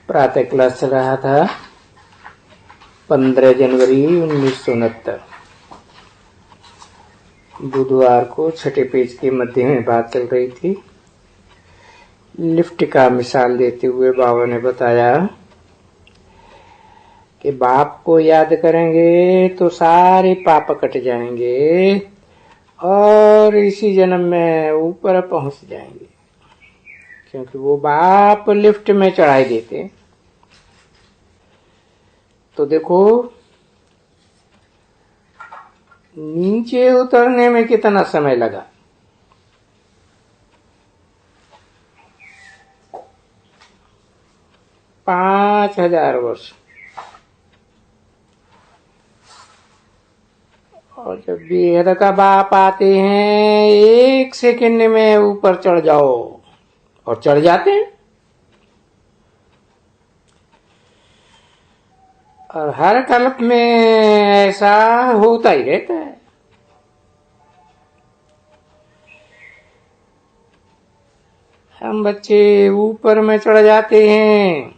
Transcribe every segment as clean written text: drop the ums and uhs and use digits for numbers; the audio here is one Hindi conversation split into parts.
प्रातः क्लास चल रहा था 15 जनवरी 1969। बुधवार को छठे पेज के मध्य में बात चल रही थी। लिफ्ट का मिसाल देते हुए बाबा ने बताया कि बाप को याद करेंगे तो सारे पाप कट जाएंगे और इसी जन्म में ऊपर पहुंच जाएंगे, क्योंकि वो बाप लिफ्ट में चढ़ाई देते। तो देखो नीचे उतरने में कितना समय लगा। पांच 5000 वर्ष। और जब बेहद का बाप आते हैं 1 सेकंड में ऊपर चढ़ जाओ, और चढ़ जाते हैं। और हर कल्प में ऐसा होता ही रहता है। हम बच्चे ऊपर में चढ़ जाते हैं,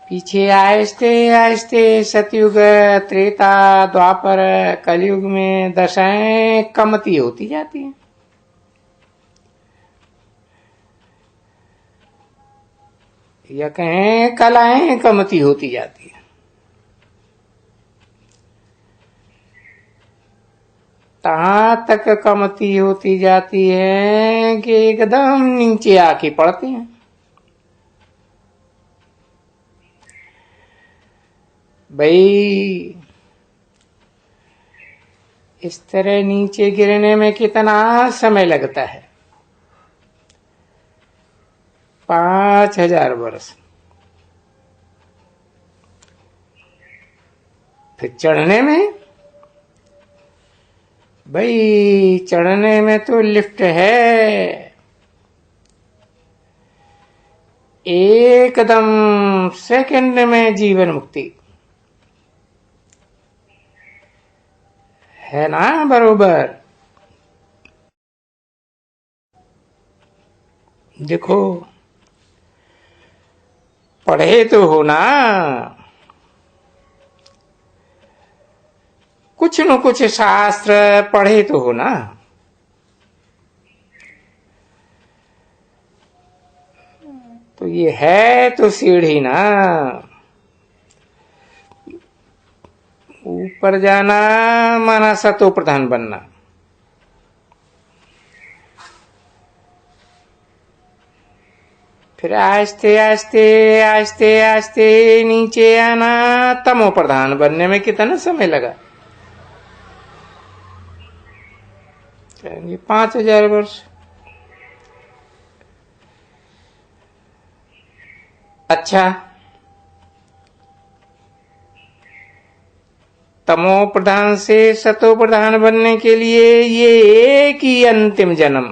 पीछे आहिस्ते आहिस्ते सतयुग, त्रेता, द्वापर, कलयुग में दशाएं कमती होती जाती हैं। या कहें कलाएं कमती होती जाती है। कहां तक कमती होती जाती है कि एकदम नीचे आके पड़ते हैं। भाई इस तरह नीचे गिरने में कितना समय लगता है? 5000 वर्ष। फिर चढ़ने में, भाई चढ़ने में तो लिफ्ट है, एकदम सेकंड में जीवन मुक्ति है ना। बरोबर देखो, पढ़े तो हो ना, कुछ न कुछ शास्त्र पढ़े तो हो ना। तो ये है तो सीढ़ी ना, ऊपर जाना माना सतो प्रधान बनना। फिर आहिस्ते आहिस्ते आहिस्ते आहिस्ते नीचे आना, तमो प्रधान बनने में कितना समय लगा? 5000 वर्ष। अच्छा, तमो प्रधान से सतो प्रधान बनने के लिए ये एक ही अंतिम जन्म।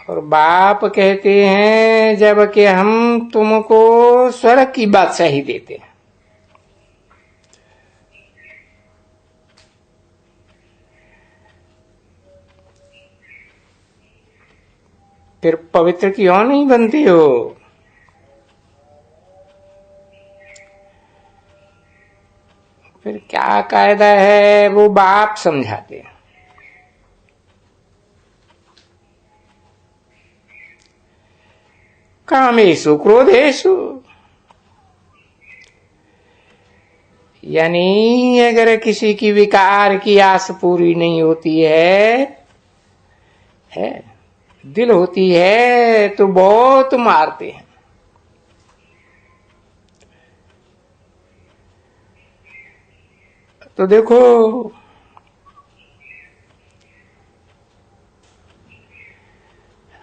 और बाप कहते हैं जबकि हम तुमको स्वर्ग की बादशाही देते हैं। फिर पवित्र क्यों नहीं बनती हो? फिर क्या कायदा है वो बाप समझाते हैं। कामेषु क्रोधेषु, यानी अगर किसी की विकार की आस पूरी नहीं होती है दिल होती है तो बहुत मारते हैं। तो देखो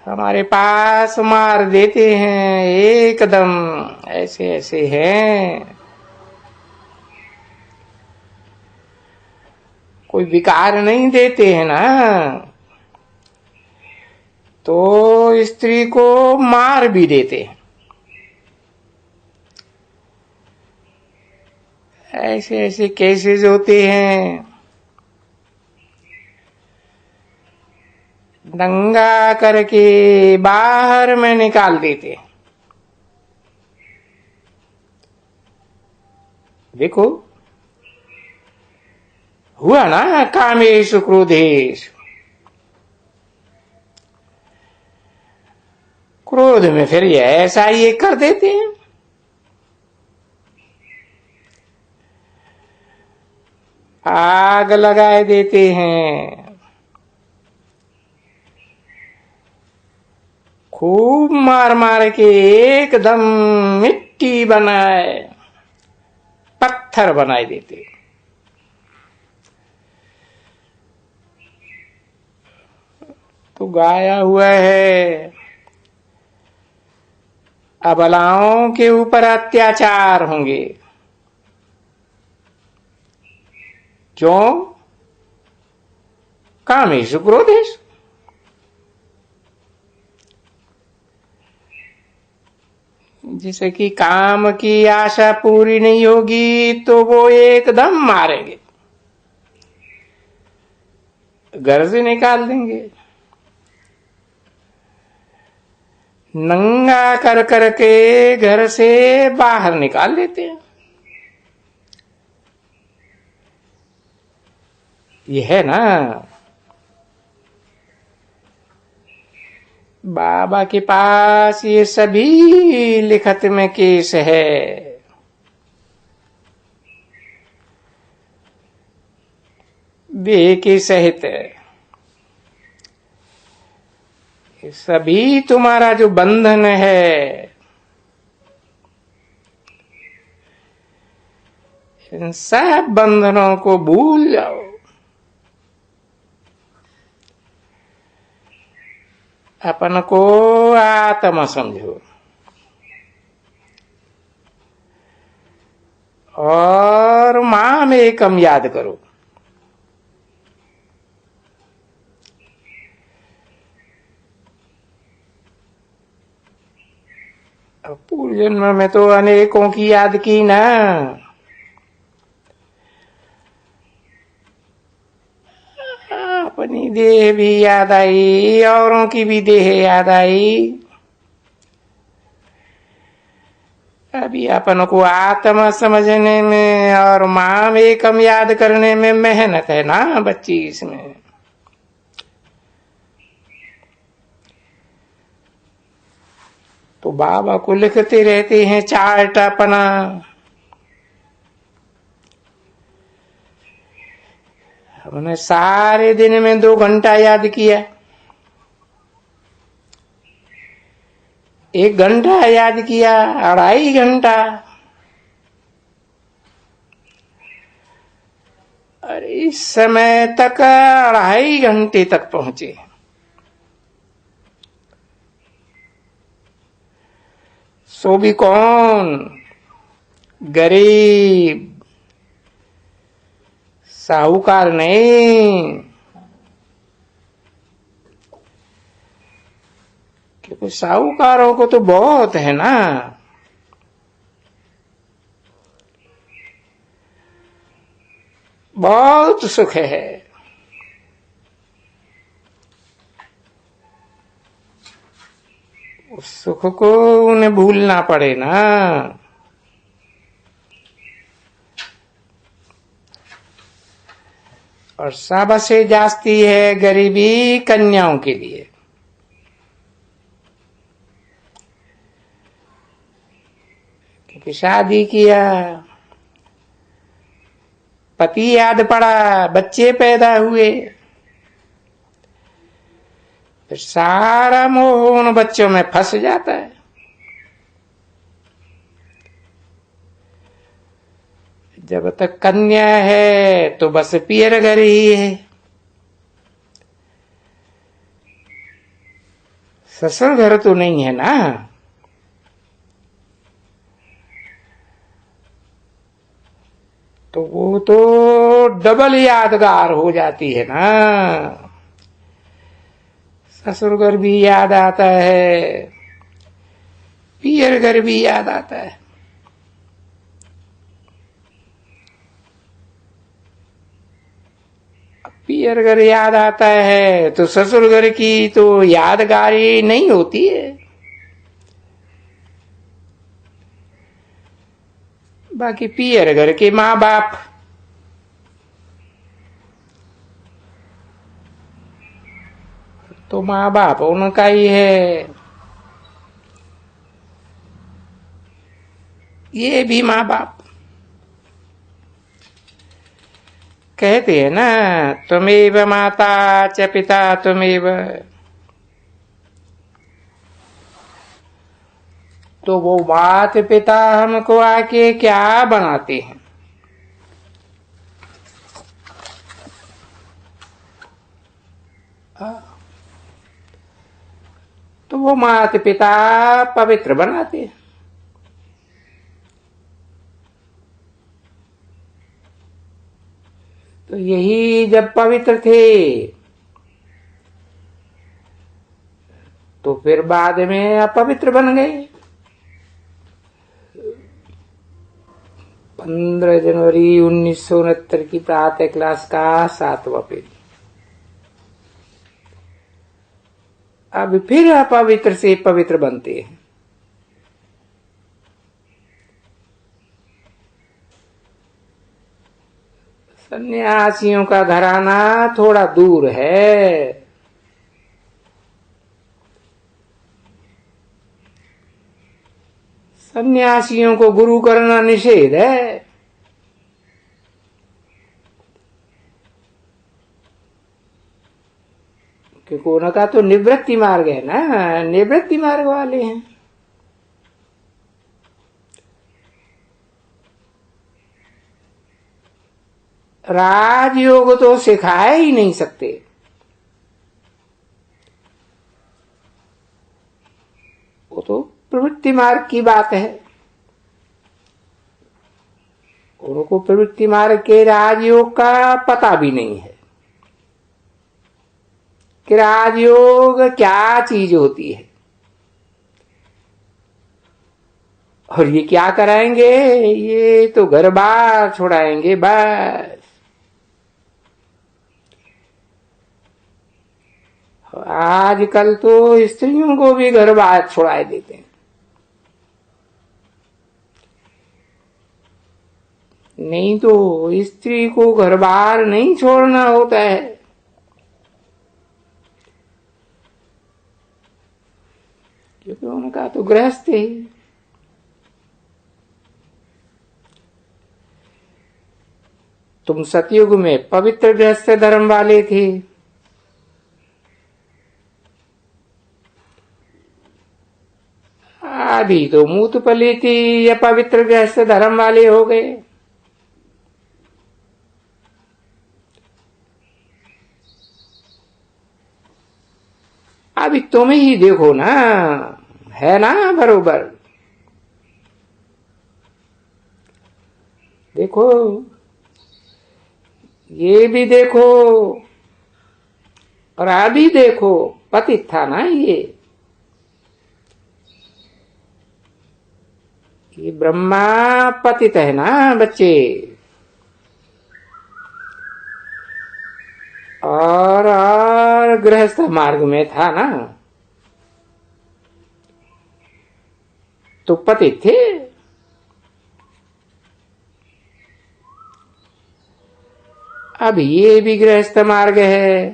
हमारे पास मार देते हैं एकदम, ऐसे ऐसे हैं। कोई विकार नहीं देते हैं ना, तो स्त्री को मार भी देते हैं। ऐसे ऐसे केसेस होते हैं। दंगा करके बाहर में निकाल देते। देखो हुआ ना कामेशु क्रोधेशु, क्रोध में फिर ये ऐसा ही कर देते हैं। आग लगाए देते हैं, खूब मार मार के एकदम मिट्टी बनाए, पत्थर बनाए देते। तो गाया हुआ है अबलाओं के ऊपर अत्याचार होंगे। क्यों? कामेशु क्रोधेशु। जिसे कि काम की आशा पूरी नहीं होगी तो वो एकदम मारेंगे, घर से निकाल देंगे, नंगा कर करके घर से बाहर निकाल देते हैं। ये है ना बाबा के पास ये सभी लिखत में केस है। देह के सहित सभी तुम्हारा जो बंधन है, इन सब बंधनों को भूल जाओ। अपन को आत्मा समझो और माम एकम याद करो। पूर्व जन्म में तो अनेकों की याद की ना, अपनी देह भी याद आई, औरों की भी देह याद आई। अभी अपन को आत्मा समझने में और माम एकम याद करने में मेहनत है ना बच्ची इसमें। तो बाबा को लिखते रहते हैं चार्ट अपना, हमने सारे दिन में 2 घंटा याद किया, 1 घंटा याद किया, 2.5 घंटा, और इस समय तक 2.5 घंटे तक पहुंचे। सो भी कौन? गरीब, साहूकार नहीं। क्योंकि साहूकारों को तो बहुत है ना, बहुत सुख है। उस सुख को उन्हें भूलना पड़े ना। और सबसे जास्ती है गरीबी कन्याओं के लिए। क्योंकि शादी किया, पति याद पड़ा, बच्चे पैदा हुए, फिर सारा मोह उन बच्चों में फंस जाता है। जब तक कन्या है तो बस पियर घर ही है, ससुर घर तो नहीं है ना। तो वो तो डबल यादगार हो जाती है ना। ससुर घर भी याद आता है, पियर घर भी याद आता है। पियर घर याद आता है तो ससुर घर की तो यादगारी नहीं होती है। बाकी पियर घर के माँ बाप तो माँ बाप उनका ही है, ये भी माँ बाप। कहते हैं ना, त्वमेव माता च पिता त्वमेव। तो वो माता पिता हमको आके क्या बनाते हैं? तो वो माता पिता पवित्र बनाते हैं। तो यही जब पवित्र थे तो फिर बाद में अपवित्र बन गए। 15 जनवरी 1969 की प्रातः क्लास का 7वां पेज। अब फिर अपवित्र से पवित्र बनते हैं। सन्यासियों का घराना थोड़ा दूर है। सन्यासियों को गुरु करना निषेध है। क्योंकि उनका तो निवृत्ति मार्ग है ना, निवृत्ति मार्ग वाले हैं। राजयोग तो सिखा ही नहीं सकते। वो तो प्रवृत्ति मार्ग की बात है। उनको प्रवृत्ति मार्ग के राजयोग का पता भी नहीं है कि राजयोग क्या चीज होती है और ये क्या कराएंगे। ये तो घर बार छुड़ाएंगे बस। आजकल तो स्त्रियों को भी घर बार छुड़ा देते हैं। नहीं तो स्त्री को घर बार नहीं छोड़ना होता है। क्योंकि उनका तो गृहस्थ है। तुम सतयुग में पवित्र गृहस्थ धर्म वाले थे, अभी तो मूत पलीती या पवित्र गृहस्थ धर्म वाले हो गए। अभी तुम ही देखो ना, है ना बरोबर। देखो, ये भी देखो और अभी देखो, पतित था ना ये ब्रह्मा पतित है ना बच्चे। और गृहस्थ मार्ग में था ना, तो पतित थे। अब ये भी गृहस्थ मार्ग है।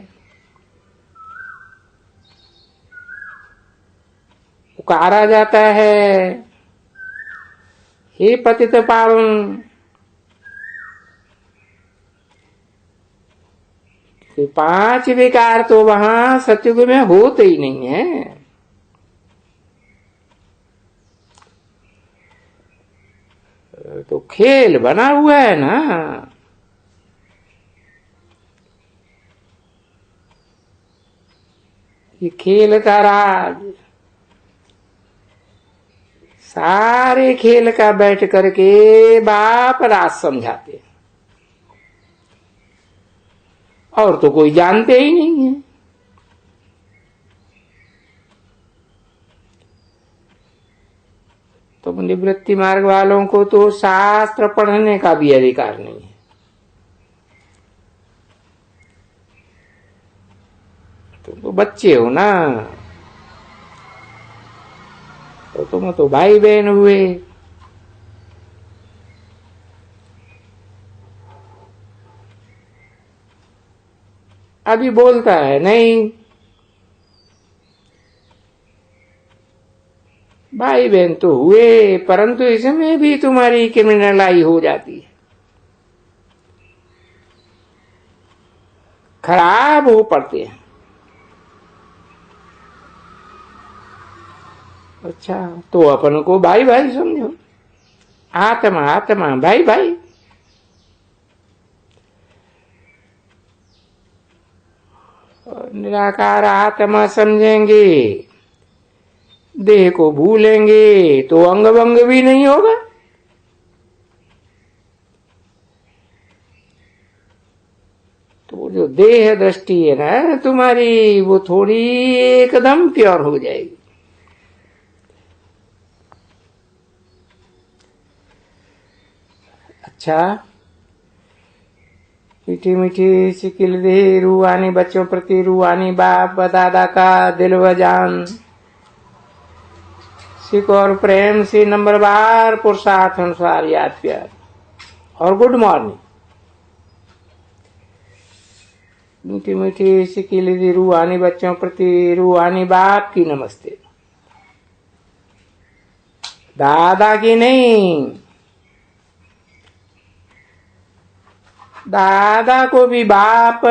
पुकारा जाता है, हे पतित पावन। 5 विकार तो वहां सतयुग में होते ही नहीं है। तो खेल बना हुआ है ना। ये खेल का राज, सारे खेल का बैठ करके बाप राज समझाते हैं और तो कोई जानते ही नहीं है। तो निवृत्ति मार्ग वालों को तो शास्त्र पढ़ने का भी अधिकार नहीं है। तुम तो बच्चे हो ना, तो तुम तो भाई बहन हुए। अभी बोलता है नहीं, भाई बहन तो हुए, परंतु इसमें भी तुम्हारी क्रिमिनलाई हो जाती है, खराब हो पड़ते हैं। अच्छा, तो अपन को भाई भाई समझो, आत्मा आत्मा, भाई भाई। निराकार आत्मा समझेंगे, देह को भूलेंगे तो अंग भंग भी नहीं होगा। तो जो देह दृष्टि है ना तुम्हारी, वो थोड़ी एकदम प्योर हो जाएगी। अच्छा, मीठी मीठी सिकिल दे रूहानी बच्चों प्रति, रूहानी बाप दादा का दिल व जान, सिख और प्रेम से नंबरवार पुरुषार्थ अनुसार याद प्यार और गुड मॉर्निंग। मीठी मीठी सिकिल दी रूहानी बच्चों प्रति, रूहानी बाप की नमस्ते, दादा की नहीं। दादा को भी बाप,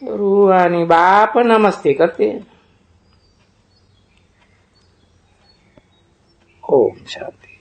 रूहानी बाप नमस्ते करते हैं। ओम शांति।